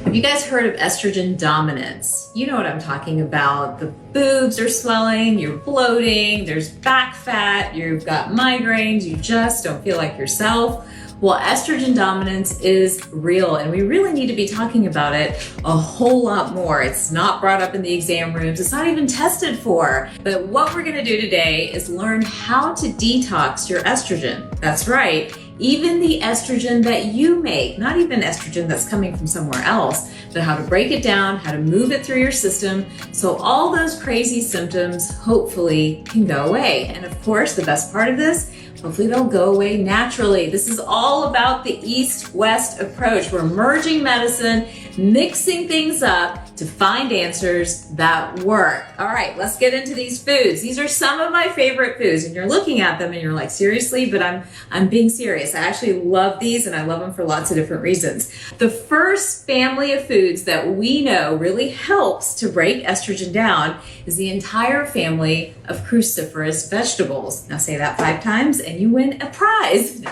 Have you guys heard of estrogen dominance? You know what I'm talking about. The boobs are swelling, you're bloating, there's back fat, you've got migraines, you just don't feel like yourself. Well, estrogen dominance is real, and we really need to be talking about it a whole lot more. It's not brought up in the exam rooms. It's not even tested for. But what we're going to do today is learn how to detox your estrogen. That's right. Even the estrogen that you make, not even estrogen that's coming from somewhere else, but how to break it down, how to move it through your system so all those crazy symptoms hopefully can go away. And of course, the best part of this, hopefully they'll go away naturally. This is all about the East-West approach. We're merging medicine, mixing things up to find answers that work. All right, let's get into these foods. These are some of my favorite foods, and you're looking at them and you're like, seriously? But I'm being serious. I actually love these, and I love them for lots of different reasons. The first family of foods that we know really helps to break estrogen down is the entire family of cruciferous vegetables. Now say that 5 times and you win a prize.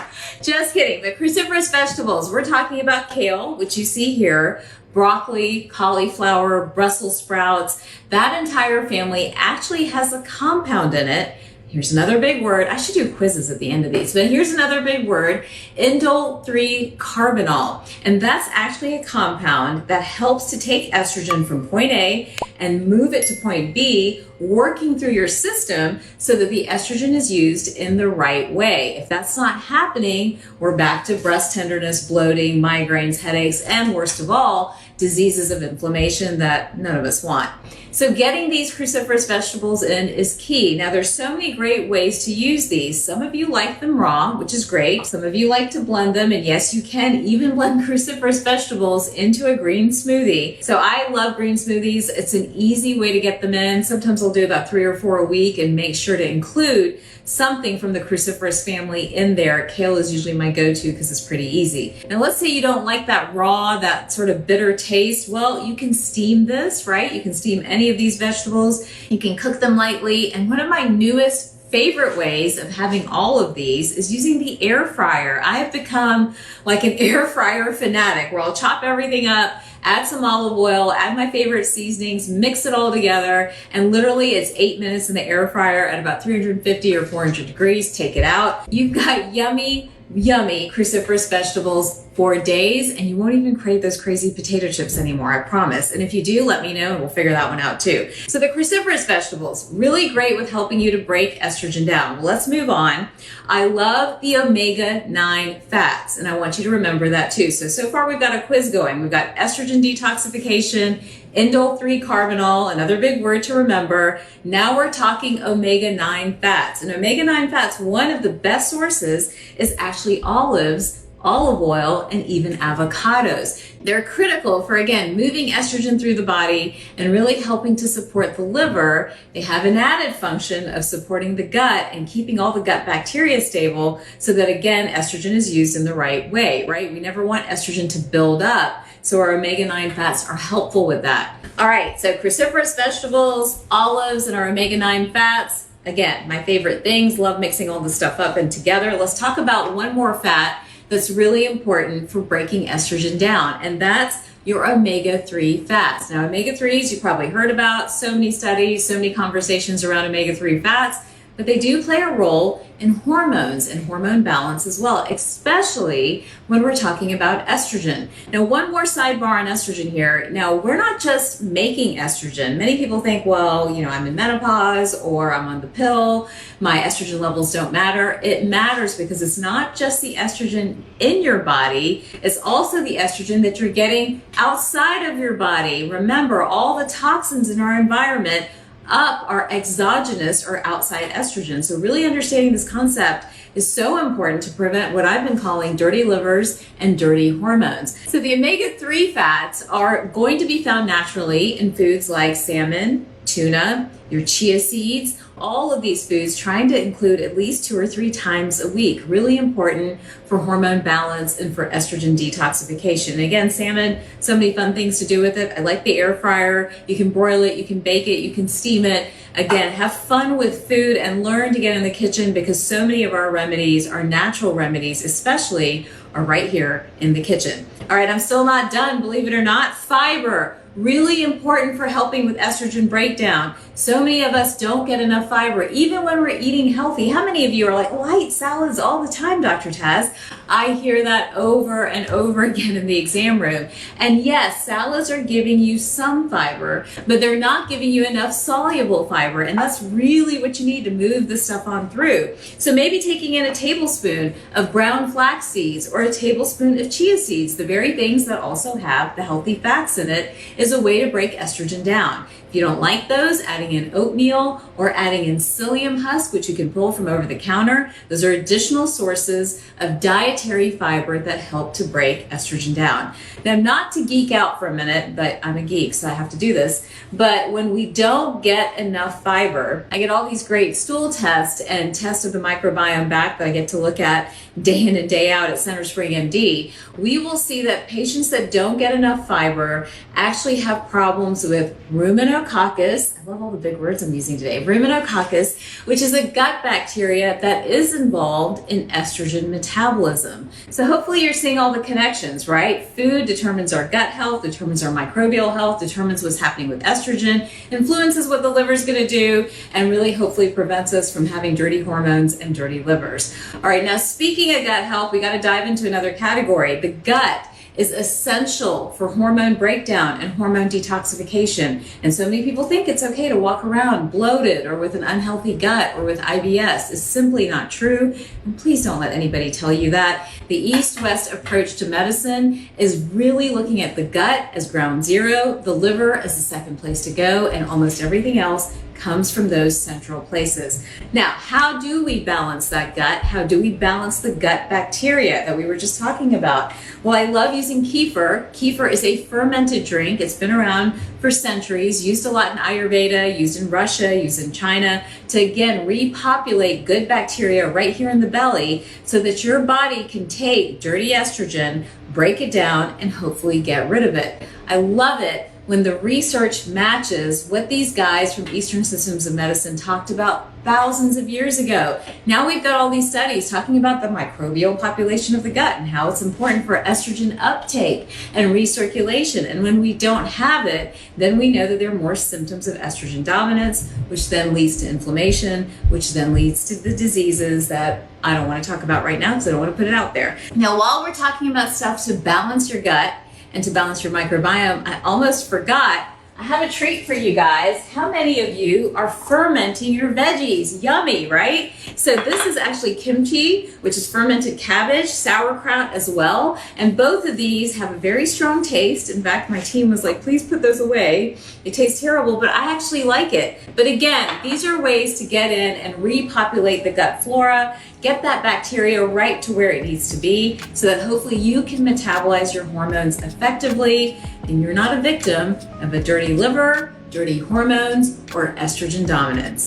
Just kidding. The cruciferous vegetables, we're talking about kale, which you see here, broccoli, cauliflower, Brussels sprouts. That entire family actually has a compound in it. Here's another big word. I should do quizzes at the end of these, but here's another big word, indole 3-carbinol. And that's actually a compound that helps to take estrogen from point A and move it to point B, working through your system so that the estrogen is used in the right way. If that's not happening, we're back to breast tenderness, bloating, migraines, headaches, and worst of all, diseases of inflammation that none of us want. So getting these cruciferous vegetables in is key. Now there's so many great ways to use these. Some of you like them raw, which is great. Some of you like to blend them, and yes, you can even blend cruciferous vegetables into a green smoothie. So I love green smoothies. It's an easy way to get them in. Sometimes I'll do about 3 or 4 a week and make sure to include something from the cruciferous family in there. Kale is usually my go-to because it's pretty easy. Now let's say you don't like that raw, that sort of bitter taste. Well, you can steam this, right? You can steam any of these vegetables. You can cook them lightly. And one of my newest favorite ways of having all of these is using the air fryer. I have become like an air fryer fanatic where I'll chop everything up, add some olive oil, add my favorite seasonings, mix it all together, and literally it's 8 minutes in the air fryer at about 350 or 400 degrees. Take it out. You've got yummy cruciferous vegetables for days, and you won't even crave those crazy potato chips anymore, I promise. And if you do, let me know and we'll figure that one out too. So the cruciferous vegetables, really great with helping you to break estrogen down. Well, let's move on. I love the omega-9 fats, and I want you to remember that too. So far we've got a quiz going. We've got estrogen detoxification, indole 3-carbinol, another big word to remember. Now we're talking omega-9 fats. And omega-9 fats, one of the best sources is actually olives, olive oil, and even avocados. They're critical for, again, moving estrogen through the body and really helping to support the liver. They have an added function of supporting the gut and keeping all the gut bacteria stable so that, again, estrogen is used in the right way, right? We never want estrogen to build up. So our omega-9 fats are helpful with that. All right, so cruciferous vegetables, olives, and our omega-9 fats. Again, my favorite things. Love mixing all this stuff up and together. Let's talk about one more fat that's really important for breaking estrogen down, and that's your omega-3 fats. Now, omega-3s you've probably heard about, so many studies, so many conversations around omega-3 fats, but they do play a role in hormones and hormone balance as well, especially when we're talking about estrogen. Now, one more sidebar on estrogen here. Now, we're not just making estrogen. Many people think, well, you know, I'm in menopause or I'm on the pill, my estrogen levels don't matter. It matters because it's not just the estrogen in your body, it's also the estrogen that you're getting outside of your body. Remember, all the toxins in our environment are exogenous or outside estrogen. So really understanding this concept is so important to prevent what I've been calling dirty livers and dirty hormones. So the omega-3 fats are going to be found naturally in foods like salmon, tuna, your chia seeds, all of these foods, trying to include at least 2 or 3 times a week. Really important for hormone balance and for estrogen detoxification. And again, salmon, so many fun things to do with it. I like the air fryer. You can broil it, you can bake it, you can steam it. Again, have fun with food and learn to get in the kitchen, because so many of our remedies, our natural remedies especially, are right here in the kitchen. All right, I'm still not done, believe it or not. Fiber. Really important for helping with estrogen breakdown. So many of us don't get enough fiber, even when we're eating healthy. How many of you are like, well, I eat salads all the time, Dr. Taz? I hear that over and over again in the exam room. And yes, salads are giving you some fiber, but they're not giving you enough soluble fiber. And that's really what you need to move the stuff on through. So maybe taking in a tablespoon of brown flax seeds or a tablespoon of chia seeds, the very things that also have the healthy fats in it, is a way to break estrogen down. If you don't like those, adding in oatmeal or adding in psyllium husk, which you can pull from over the counter, those are additional sources of dietary fiber that help to break estrogen down. Now, not to geek out for a minute, but I'm a geek, so I have to do this. But when we don't get enough fiber, I get all these great stool tests and tests of the microbiome back that I get to look at day in and day out at Center Spring MD. We will see that patients that don't get enough fiber actually have problems with ruminococcus. I love all the big words I'm using today. Ruminococcus, which is a gut bacteria that is involved in estrogen metabolism. So hopefully you're seeing all the connections, right? Food determines our gut health, determines our microbial health, determines what's happening with estrogen, influences what the liver is going to do, and really hopefully prevents us from having dirty hormones and dirty livers. All right, now speaking of gut health, we got to dive into another category. The gut is essential for hormone breakdown and hormone detoxification. And so many people think it's okay to walk around bloated or with an unhealthy gut or with IBS. It's simply not true. And please don't let anybody tell you that. The East-West approach to medicine is really looking at the gut as ground zero, the liver as the second place to go, and almost everything else comes from those central places. Now, how do we balance that gut? How do we balance the gut bacteria that we were just talking about? Well, I love using kefir. Kefir is a fermented drink. It's been around for centuries, used a lot in Ayurveda, used in Russia, used in China, to again repopulate good bacteria right here in the belly so that your body can take dirty estrogen, break it down, and hopefully get rid of it. I love it when the research matches what these guys from Eastern Systems of Medicine talked about thousands of years ago. Now we've got all these studies talking about the microbial population of the gut and how it's important for estrogen uptake and recirculation. And when we don't have it, then we know that there are more symptoms of estrogen dominance, which then leads to inflammation, which then leads to the diseases that I don't want to talk about right now because I don't want to put it out there. Now, while we're talking about stuff to balance your gut and to balance your microbiome, I almost forgot. I have a treat for you guys. How many of you are fermenting your veggies? Yummy, right? So this is actually kimchi, which is fermented cabbage, sauerkraut as well. And both of these have a very strong taste. In fact, my team was like, please put those away. It tastes terrible, but I actually like it. But again, these are ways to get in and repopulate the gut flora, get that bacteria right to where it needs to be so that hopefully you can metabolize your hormones effectively and you're not a victim of a dirty liver, dirty hormones, or estrogen dominance.